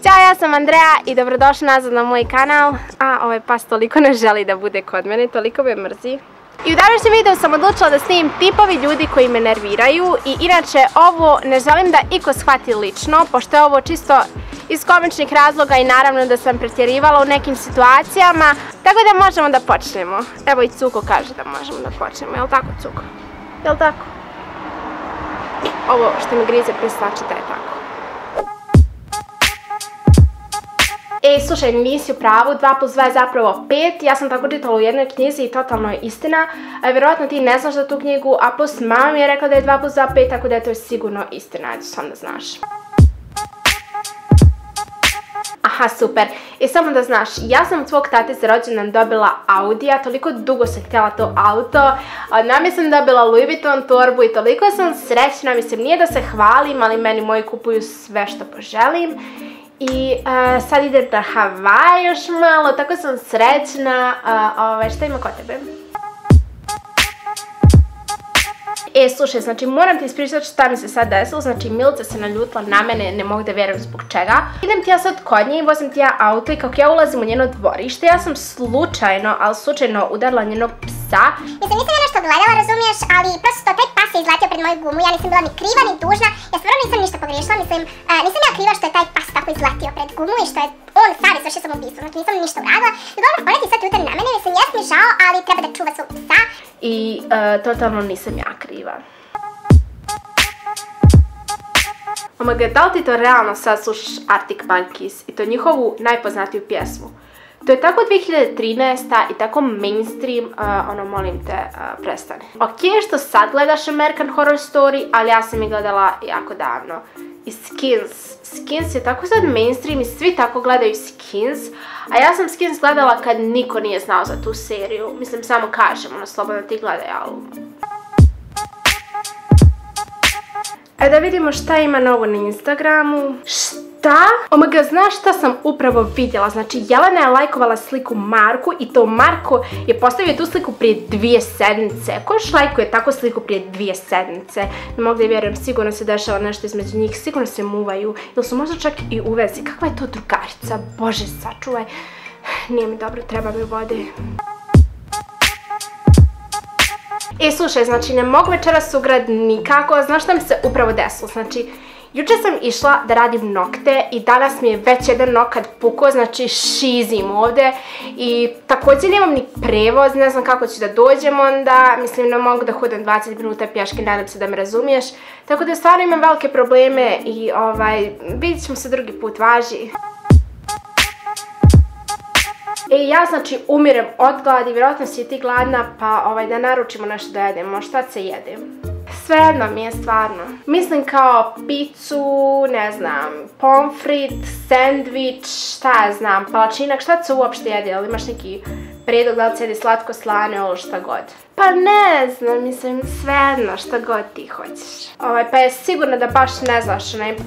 Ćao, ja sam Andreja i dobrodošli nazad na moj kanal. Ovaj pas toliko ne želi da bude kod mene, toliko me mrzi. I u današnjem videu sam odlučila da snimim tipovi ljudi koji me nerviraju i inače ovo ne želim da iko shvati lično, pošto je ovo čisto iz komičnih razloga i naravno da sam pretjerivala u nekim situacijama, tako da možemo da počnemo. Evo i Cuko kaže da možemo da počnemo, jel tako Cuko? Jel tako? Ovo što mi grize pristači da je tako. Slušaj, nisi u pravu, 2 + 2 je zapravo 5, ja sam tako čitala u jednoj knjizi i totalno je istina. Vjerojatno ti ne znaš za tu knjigu, a plus mama mi je rekla da je 2 + 2 5, tako da je to sigurno istina, ajde sam da znaš. Aha, super. I samo da znaš, ja sam od svog tate za rođendan dobila Audija, toliko dugo sam htjela to auto, od mame sam dobila Louis Vuitton torbu i toliko sam srećna, mislim nije da se hvalim, ali meni moji kupuju sve što poželim. I sad idem na Havaj još malo, tako sam srećna. Šta ima kod tebe? Slušaj, znači moram ti ispričati šta mi se sad desilo, znači Milica se naljutila na mene, ne mogu da vjerujem zbog čega. Idem ti ja sad kod nje i vozim ti ja auto i kako ja ulazim u njeno dvorište, ja sam slučajno, ali slučajno udarila njenog psa. Mislim, nisam ja nešto gledala, razumiješ, ali prosto taj pas je izletio pred moju gumu, ja nisam bila ni kriva ni dužna, ja stvarno nisam ništa pogriješila, mislim, nisam ja kriva što je taj pas tako izletio pred gumu i što je on sam izvršio samoubistvo, znači nisam ništa uradila. Dobro, ona ti sad utari na mene, mislim, jes mi žao, ali treba da čuva svog psa. I totalno nisam ja kriva. Omaga, da li ti to realno sad slušaš Arctic Monkeys i to njihovu najpoznatiju pjesmu? To je tako 2013. i tako mainstream, molim te, prestani. Ok, što sad gledaš American Horror Story, ali ja sam ih gledala jako davno. I Skins je tako sad mainstream i svi tako gledaju Skins, a ja sam Skins gledala kad niko nije znao za tu seriju. Mislim, samo kažem, slobodno ti gledaj, ali... Da vidimo šta ima novo na Instagramu. Šta? Omaga, znaš šta sam upravo vidjela? Znači, Jelena je lajkovala sliku Marku i to Marko je postavio tu sliku prije 2 sedmice. Ko još lajkuje tako sliku prije 2 sedmice? Ne mogu da vjerujem, sigurno se dešava nešto između njih, sigurno se muvaju. Ili su možda čak i u vezi. Kakva je to drugarica? Bože, sačuvaj. Nije mi dobro, treba mi vode. Slušaj, znači ne mogu večeras u grad nikako, znaš šta mi se upravo desilo, znači jučer sam išla da radim nokte i danas mi je već jedan nokat pukao, znači šizim ovdje i također nemam ni prevoz, ne znam kako ću da dođem onda, mislim ne mogu da hodam 20 minuta pješke, nadam se da me razumiješ, tako da stvarno imam velike probleme i vidit ćemo se drugi put, važi. Ja znači umirem od gladi, vjerojatno si ti gladna, pa da naručimo nešto da jedemo, šta se jede? Svejedno mi je stvarno. Mislim kao picu, ne znam, pomfrit, sandvič, šta ja znam, palačinak, šta se uopšte jede, ili imaš neki predlog da li se jede slatko, slano ili šta god? Pa ne znam, mislim, svejedno, šta god ti hoćeš. Pa je sigurno da baš ne znaš,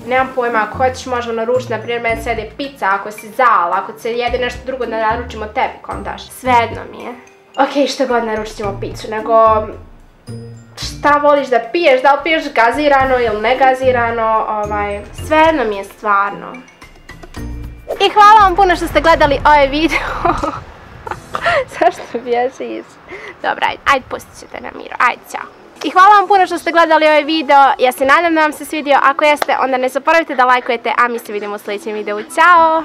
nemam pojma, ako hoćeš možemo naručiti, na primjer, meni se jede pizza, ako si zala, ako se jede nešto drugo da naručimo tebi, kontaš. Svejedno mi je. Ok, što god naručit ćemo pizzu, nego... Šta voliš da piješ, da li piješ gazirano ili ne gazirano, svejedno mi je stvarno. I hvala vam puno što ste gledali ovaj video. Zašto bježiš? Dobra, ajde pustit ćete na miru, ajde, ćao. I hvala vam puno što ste gledali ovaj video, ja se nadam da vam se svidio, ako jeste onda ne zaboravite da lajkujete, a mi se vidimo u sljedećem videu, ćao!